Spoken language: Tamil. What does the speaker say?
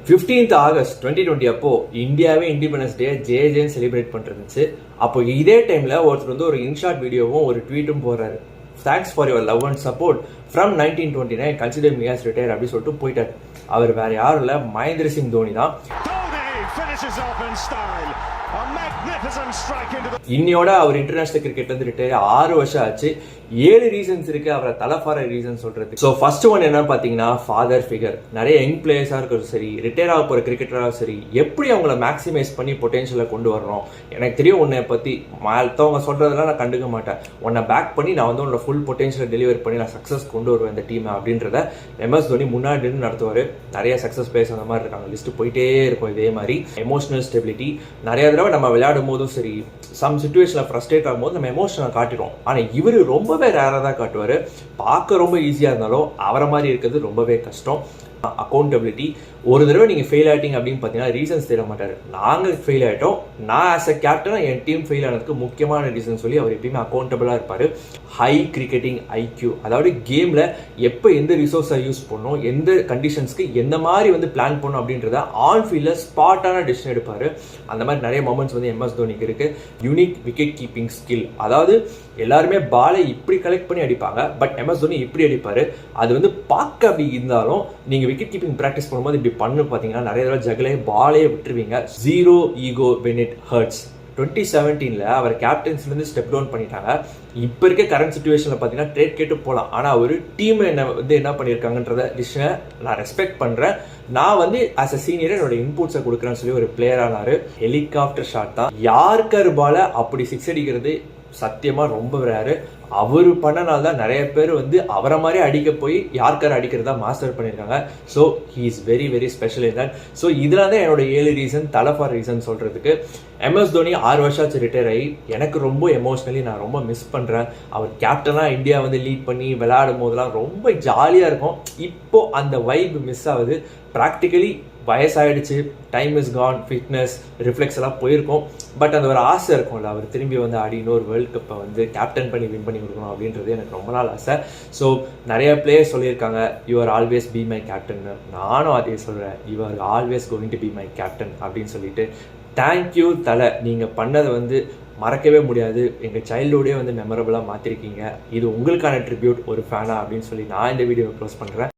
15th ஆகஸ்ட் 2020 அப்போ இந்தியாவே இண்டிபெண்டன்ஸ் டே ஜேன்னு செலிப்ரேட் பண்ணிருந்துச்சு. அப்போ இதே டைம்ல ஒருத்தர் வந்து ஒரு இன்ஷார்ட் வீடியோவும் ஒரு ட்வீட்டும் போடுறாரு. Thanks for your love and support from 1929 consider me as retire அப்படி சொல்லிட்டு போயிட்டார். அவர் வேற யாரும் இல்ல, மகேந்திர சிங் தோனி தான். இன்னையோட அவர் இன்டர்நேஷனல் கிரிக்கெட்ல இருந்து ரிட்டையர் 6 வருஷம் ஆச்சு. 7 ரீசன்ஸ் இருக்கு அவரை தலைஃபார ரீசன் சொல்றதுக்கு. ஸோ ஃபர்ஸ்ட் ஒன் என்னன்னு பாத்தீங்கன்னா ஃபாதர் ஃபிகர். நிறைய யங் பிளேயர்ஸா இருக்கிறது சரி, ரிட்டையர் ஆக போற கிரிக்கெட்டரா சரி, எப்படி அவங்கள மேக்ஸிமைஸ் பண்ணி பொட்டன்ஷியலை கொண்டு வரணும். எனக்கு தெரியும் உன்னை பத்தி மற்றவங்க சொல்றதெல்லாம் நான் கண்டுக்க மாட்டேன். உன்னை பேக் பண்ணி நான் வந்து உன்னோட ஃபுல் பொட்டன்ஷியலை டெலிவரி பண்ணி நான் சக்ஸஸ் கொண்டு வருவேன் இந்த டீம் அப்படின்றத MS தோனி முன்னாடி நடத்துவார். நிறைய சக்ஸஸ் பிளேயர்ஸ் அந்த மாதிரி இருக்காங்க, லிஸ்ட் போயிட்டே இருக்கும். இதே மாதிரி எமோஷனல் ஸ்டெபிலிட்டி. நிறைய தடவை நம்ம விளையாடும் போதும் சரி, சம் சிச்சுவேஷன்ல ஃப்ரஸ்ட்ரேட் ஆகும்போது நம்ம எமோஷனை காட்டிடுவோம். ஆனா இவரு ரொம்பவே ரேரா தான் காட்டுவாரு. பார்க்க ரொம்ப ஈஸியா இருந்தாலும் அவரை மாதிரி இருக்கிறது ரொம்பவே கஷ்டம். அக்கௌண்டபிலிட்டி. ஒரு தடவை நீங்க ஃபெயில் ஆயிட்டீங்க அப்படின்னு பார்த்தீங்கன்னா ரீசன்ஸ் தெரிய மாட்டாரு. நாங்க ஃபெயில் ஆயிட்டோம், நான் ஆஸ் அ கேப்டனா என் டீம் ஃபெயில் ஆனதுக்கு முக்கியமான ரீசன் சொல்லி அவர் எப்பயுமே அக்கௌண்டபிளா இருப்பாரு. ஹை கிரிக்கெட்டிங் ஐக்யூ, அதாவது கேம்ல எப்போ எந்த ரிசோர்ஸை யூஸ் பண்ணணும், எந்த கண்டிஷன்ஸ்க்கு எந்த மாதிரி வந்து பிளான் பண்ணணும் அப்படின்றத ஆன் ஃபீல்ட்ல ஸ்பாட்டான டிசிஷன் எடுப்பாரு. அந்த மாதிரி நிறைய மொமெண்ட்ஸ் வந்து MS தோனிக்கு இருக்கு. யூனிக் விக்கெட் கீப்பிங் ஸ்கில், அதாவது எல்லாருமே பாலை இப்படி கலெக்ட் பண்ணி அடிப்பாங்க, பட் MS தோனி இப்படி அடிப்பாரு. அது வந்து பார்க்க அப்படி இருந்தாலும் நீங்க விக்கெட் கீப்பிங் ப்ராக்டிஸ் பண்ணும்போது இப்படி பண்ணு பார்த்தீங்கன்னா நிறைய தடவை ஜகலே பாலே விட்டுருவீங்க. Zero ego when it hurts. 2017 அவர் கேப்டன்ஸ்லேருந்து ஸ்டெப் டவுன் பண்ணிட்டாங்க. இப்போ இருக்க கரண்ட் சுச்சுவேஷனில் பார்த்தீங்கன்னா ட்ரேட் கேட்டு போகலாம். ஆனால் ஒரு டீம் என்ன பண்ணியிருக்காங்கன்றத டிசிஷனை நான் ரெஸ்பெக்ட் பண்ணுறேன். நான் வந்து ஆஸ் அ சீனியர் என்னோட இன்புட்ஸை கொடுக்குறேன்னு சொல்லி ஒரு பிளேயர் ஆனார். ஹெலிகாப்டர் ஷாட் தான். யாருக்காரு பாலை அப்படி சிக்ஸ் அடிக்கிறது சத்தியமா ரொம்ப ரேரு. அவரு பண்ணனால தான் நிறைய பேர் வந்து அவரை மாதிரி அடிக்க போய் யாருக்கார அடிக்கிறதா மாஸ்டர் பண்ணியிருக்காங்க. So he is very very special in that. So இதெல்லாம் தான் என்னோட 7 ரீசன், தலைஃபார் ரீசன் சொல்றதுக்கு. MS தோனி 6 வருஷம் ஆச்சு ரிட்டையர் ஆகி. எனக்கு ரொம்ப எமோஷனலி நான் ரொம்ப மிஸ் பண்றேன். அவர் கேப்டனா இந்தியா வந்து லீட் பண்ணி விளையாடும் போதெல்லாம் ரொம்ப ஜாலியா இருக்கும். இப்போ அந்த வைப் மிஸ் ஆகுது. ப்ராக்டிக்கலி வயசாயிடுச்சு, time is gone, fitness reflex எல்லாம் போயிருக்கும். பட் அந்த ஒரு ஆசை இருக்கும்ல, அவர் திரும்பி வந்து ஆடி இன்னொரு வேர்ல்டு கப்பை வந்து கேப்டன் பண்ணி வின் பண்ணி கொடுக்கணும் அப்படின்றது எனக்கு ரொம்ப நாள் ஆசை. ஸோ நிறைய பிளேயர்ஸ் சொல்லியிருக்காங்க you are always be my captain. நானும் அதே சொல்கிறேன், you are always going to be my captain அப்படின்னு சொல்லிட்டு. தேங்க்யூ தலை, நீங்கள் பண்ணதை வந்து மறக்கவே முடியாது. எங்கள் சைல்டுஹுட்டே வந்து மெமரபுளாக மாற்றிருக்கீங்க. இது உங்களுக்கான ட்ரிபியூட் ஒரு ஃபேனா அப்படின்னு சொல்லி நான் இந்த வீடியோவை க்ளோஸ் பண்ணுறேன்.